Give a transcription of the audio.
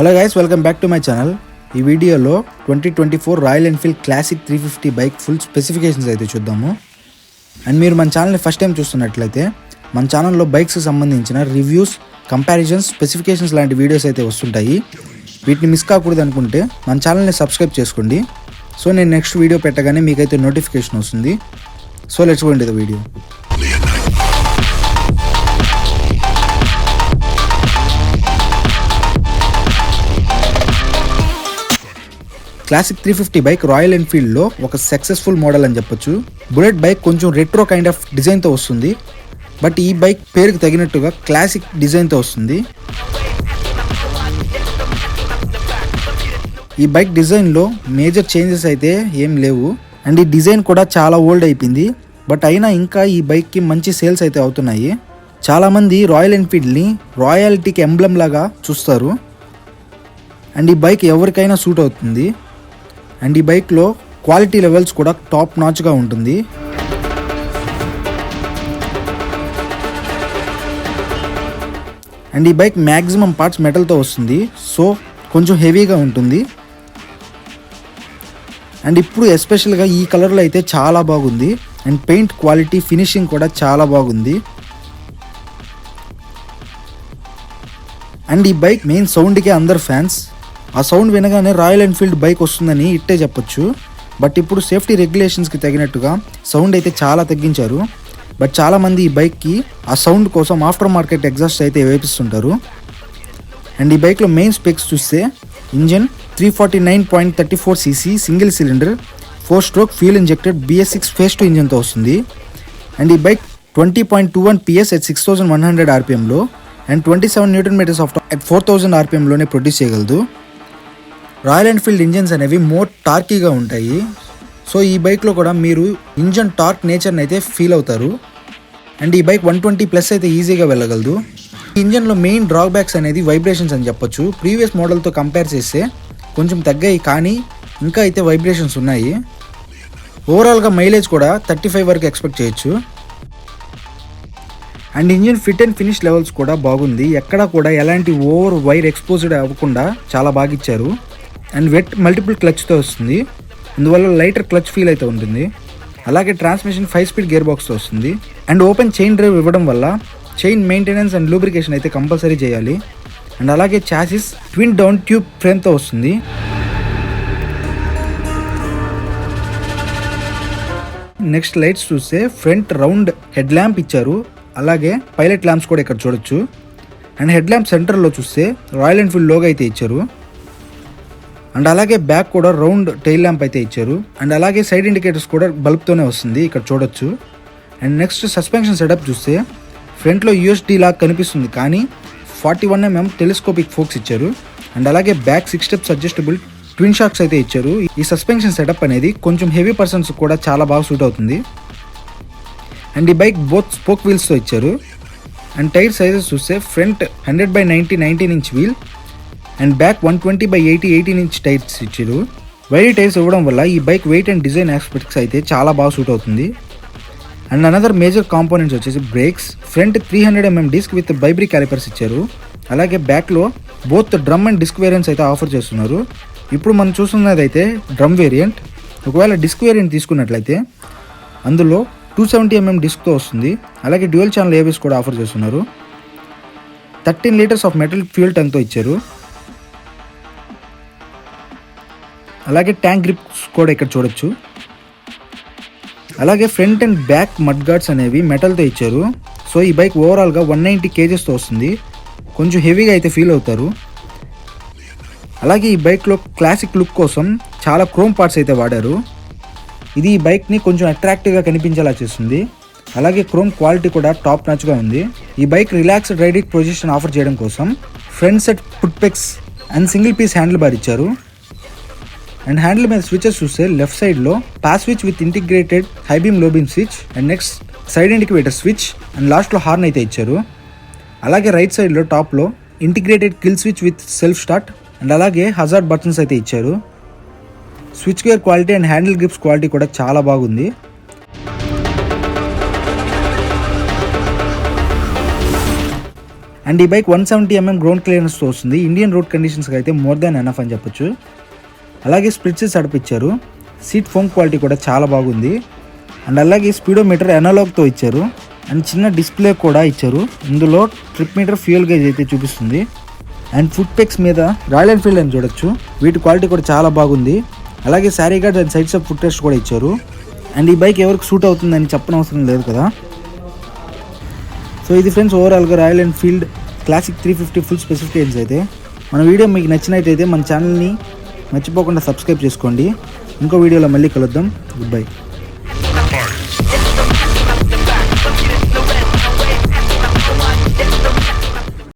Hello guys, welcome back to my channel. ఈ వీడియోలో 2024 royal Enfield classic 350 bike full specifications అయితే చూద్దాము. And మీరు మన ఛానల్ని ఫస్ట్ టైం చూస్తున్నట్లయితే మన ఛానల్లో బైక్స్కి సంబంధించిన రివ్యూస్, కంపారిజన్స్, స్పెసిఫికేషన్స్ లాంటి వీడియోస్ అయితే వస్తుంటాయి. వీటిని మిస్ కాకూడదు అనుకుంటే మన ఛానల్ని సబ్స్క్రైబ్ చేసుకోండి. సో నేను నెక్స్ట్ వీడియో పెట్టగానే మీకైతే నోటిఫికేషన్ వస్తుంది. So let's go into the video. Classic 350 bike Royal ఎన్ఫీల్డ్లో ఒక సక్సెస్ఫుల్ మోడల్ అని చెప్పొచ్చు. బుల్లెట్ బైక్ కొంచెం రెట్రో కైండ్ ఆఫ్ డిజైన్తో వస్తుంది, బట్ ఈ బైక్ పేరుకి తగినట్టుగా క్లాసిక్ డిజైన్తో వస్తుంది. ఈ బైక్ డిజైన్లో మేజర్ చేంజెస్ అయితే ఏం లేవు. అండ్ ఈ డిజైన్ కూడా చాలా ఓల్డ్ అయిపోయింది, బట్ అయినా ఇంకా ఈ బైక్కి మంచి సేల్స్ అయితే అవుతున్నాయి. చాలామంది రాయల్ ఎన్ఫీల్డ్ని రాయల్టీకి ఎంబ్లమ్ లాగా చూస్తారు. అండ్ ఈ బైక్ ఎవరికైనా సూట్ అవుతుంది. అండ్ ఈ బైక్లో క్వాలిటీ లెవెల్స్ కూడా టాప్ నాచ్గా ఉంటుంది. అండ్ ఈ బైక్ మ్యాక్సిమం పార్ట్స్ మెటల్తో వస్తుంది, సో కొంచెం హెవీగా ఉంటుంది. అండ్ ఇప్పుడు ఎస్పెషల్గా ఈ కలర్లో అయితే చాలా బాగుంది. అండ్ పెయింట్ క్వాలిటీ, ఫినిషింగ్ కూడా చాలా బాగుంది. అండ్ ఈ బైక్ మెయిన్ సౌండ్కే అందరు ఫ్యాన్స్. ఆ సౌండ్ వినగానే రాయల్ ఎన్ఫీల్డ్ బైక్ వస్తుందని ఇట్టే చెప్పొచ్చు. బట్ ఇప్పుడు సేఫ్టీ రెగ్యులేషన్స్కి తగినట్టుగా సౌండ్ అయితే చాలా తగ్గించారు. బట్ చాలామంది ఈ బైక్కి ఆ సౌండ్ కోసం ఆఫ్టర్ మార్కెట్ ఎగ్జాస్ట్ అయితే వేపిస్తుంటారు. అండ్ ఈ బైక్లో మెయిన్ స్పెక్స్ చూస్తే engine 349.34 cc single cylinder 4-stroke fuel injected BS6 phase 2 ఇంజన్తో వస్తుంది. అండ్ ఈ బైక్ 20.21 PS at 6100 RPMలో and 27 Nm of torque at 4000 RPMలోనే ప్రొడ్యూస్ చేయగలదు. రాయల్ ఎన్ఫీల్డ్ ఇంజన్స్ అనేవి మోర్ టార్కీగా ఉంటాయి. సో ఈ బైక్లో కూడా మీరు ఇంజన్ టార్క్ నేచర్ని అయితే ఫీల్ అవుతారు. అండ్ ఈ బైక్ 120+ అయితే ఈజీగా వెళ్ళగలదు. ఈ ఇంజన్లో మెయిన్ డ్రాబ్యాక్స్ అనేది వైబ్రేషన్స్ అని చెప్పొచ్చు. ప్రీవియస్ మోడల్తో కంపేర్ చేస్తే కొంచెం తగ్గాయి, కానీ ఇంకా అయితే వైబ్రేషన్స్ ఉన్నాయి. ఓవరాల్గా మైలేజ్ కూడా 35 వరకు ఎక్స్పెక్ట్ చేయొచ్చు. And engine fit and finish levels కూడా బాగుంది. ఎక్కడా కూడా ఎలాంటి ఓవర్ వైర్ ఎక్స్పోజ్డ్ అవ్వకుండా చాలా బాగా ఇచ్చారు. అండ్ వెట్ మల్టిపుల్ క్లచ్తో వస్తుంది, అందువల్ల లైటర్ క్లచ్ ఫీల్ అయితే ఉంటుంది. అలాగే ట్రాన్స్మిషన్ 5-speed గేర్ బాక్స్తో వస్తుంది. అండ్ ఓపెన్ చైన్ డ్రైవ్ ఇవ్వడం వల్ల చైన్ మెయింటెనెన్స్ అండ్ లూబ్రికేషన్ అయితే కంపల్సరీ చేయాలి. అండ్ అలాగే చాసిస్ ట్విన్ డౌన్ ట్యూబ్ ఫ్రేమ్తో వస్తుంది. నెక్స్ట్ లైట్స్ చూస్తే ఫ్రంట్ రౌండ్ హెడ్ ల్యాంప్ ఇచ్చారు. అలాగే పైలట్ ల్యాంప్స్ కూడా ఇక్కడ చూడొచ్చు. అండ్ హెడ్ ల్యాంప్ సెంటర్లో చూస్తే రాయల్ ఎన్ఫీల్డ్ లోగో అయితే ఇచ్చారు. అండ్ అలాగే బ్యాక్ కూడా రౌండ్ టైల్ ల్యాంప్ అయితే ఇచ్చారు. అండ్ అలాగే సైడ్ ఇండికేటర్స్ కూడా బల్బ్తోనే వస్తుంది, ఇక్కడ చూడొచ్చు. అండ్ నెక్స్ట్ సస్పెన్షన్ సెటప్ చూస్తే ఫ్రంట్లో USD లాగా కనిపిస్తుంది, కానీ 41 mm టెలిస్కోపిక్ ఫోక్స్ ఇచ్చారు. అండ్ అలాగే back 6 steps adjustable twin shocks అయితే ఇచ్చారు. ఈ సస్పెన్షన్ సెటప్ అనేది కొంచెం హెవీ పర్సన్స్ కూడా చాలా బాగా సూట్ అవుతుంది. అండ్ ఈ బైక్ బోత్ స్పోక్ వీల్స్తో ఇచ్చారు. అండ్ టైర్ సైజెస్ చూస్తే front 100/90 19-inch wheel and back 120/80 18-inch tyres ఇచ్చారు. వైడ్ టైర్స్ ఇవ్వడం వల్ల ఈ bike weight and design aspects అయితే చాలా బాగా సూట్ అవుతుంది. అండ్ అనదర్ మేజర్ కాంపోనెంట్స్ వచ్చేసి brakes. Front 300 mm disc with Bybre calipers ఇచ్చారు. అలాగే బ్యాక్లో both drum and disc variants అయితే ఆఫర్ చేస్తున్నారు. ఇప్పుడు మనం చూస్తున్నది అయితే డ్రమ్ వేరియంట్. ఒకవేళ డిస్క్ వేరియంట్ తీసుకున్నట్లయితే అందులో 270 mm డిస్క్తో వస్తుంది. అలాగే డ్యూయల్ ఛానల్ ABS కూడా ఆఫర్ చేస్తున్నారు. 13 liters ఆఫ్ మెటల్ ఫ్యూయల్ ట్యాంక్తో ఇచ్చారు. అలాగే ట్యాంక్ గ్రిప్స్ కూడా ఇక్కడ చూడొచ్చు. అలాగే front and back mud guards అనేవి మెటల్తో ఇచ్చారు. సో ఈ బైక్ ఓవరాల్గా 190 kgsతో వస్తుంది. కొంచెం హెవీగా అయితే ఫీల్ అవుతారు. అలాగే ఈ బైక్లో క్లాసిక్ లుక్ కోసం చాలా క్రోమ్ పార్ట్స్ అయితే వాడారు. ఇది ఈ బైక్ని కొంచెం అట్రాక్టివ్గా కనిపించేలా చేస్తుంది. అలాగే క్రోమ్ క్వాలిటీ కూడా టాప్ నాచ్గా ఉంది. ఈ bike relaxed riding position offer చేయడం కోసం front set foot pegs and single piece handle bar ఇచ్చారు. అండ్ హ్యాండిల్ మీద స్విచెస్ చూస్తే లెఫ్ట్ సైడ్లో pass switch with integrated high beam low beam switch and next side indicator switch and లాస్ట్లో horn అయితే ఇచ్చారు. అలాగే రైట్ సైడ్లో టాప్లో integrated kill switch with self start and అలాగే హజార్డ్ బటన్స్ అయితే ఇచ్చారు. Switch gear quality and handle grips quality కూడా చాలా బాగుంది. అండ్ ఈ బైక్ 170mm గ్రౌండ్ క్లియరెన్స్తో వస్తుంది. ఇండియన్ రోడ్ కండిషన్స్కి అయితే మోర్ దాన్ ఎనఫ్ అని చెప్పొచ్చు. అలాగే స్ప్లిట్సెస్ అడిపిచ్చారు. సీట్ ఫోమ్ క్వాలిటీ కూడా చాలా బాగుంది. అండ్ అలాగే స్పీడోమీటర్ ఎనాలాగ్తో ఇచ్చారు. అండ్ చిన్న డిస్ప్లే కూడా ఇచ్చారు. ఇందులో ట్రిప్ మీటర్ ఫ్యూయల్ గేజ్ అయితే చూపిస్తుంది. అండ్ ఫుట్ పెక్స్ మీద రాయల్ ఎన్ఫీల్డ్ అని చూడొచ్చు. వీటి క్వాలిటీ కూడా చాలా బాగుంది. అలాగే sari guards and sides of foot rest కూడా ఇచ్చారు. అండ్ ఈ బైక్ ఎవరికి సూట్ అవుతుందని చెప్పనవసరం లేదు కదా. సో ఇది ఫ్రెండ్స్ ఓవరాల్గా royal Enfield classic 350 full specifications అయితే. మన వీడియో మీకు నచ్చినట్టయితే మన ఛానల్ని మర్చిపోకుండా సబ్స్క్రైబ్ చేసుకోండి. ఇంకో వీడియోలో మళ్ళీ కలుద్దాం. Good bye.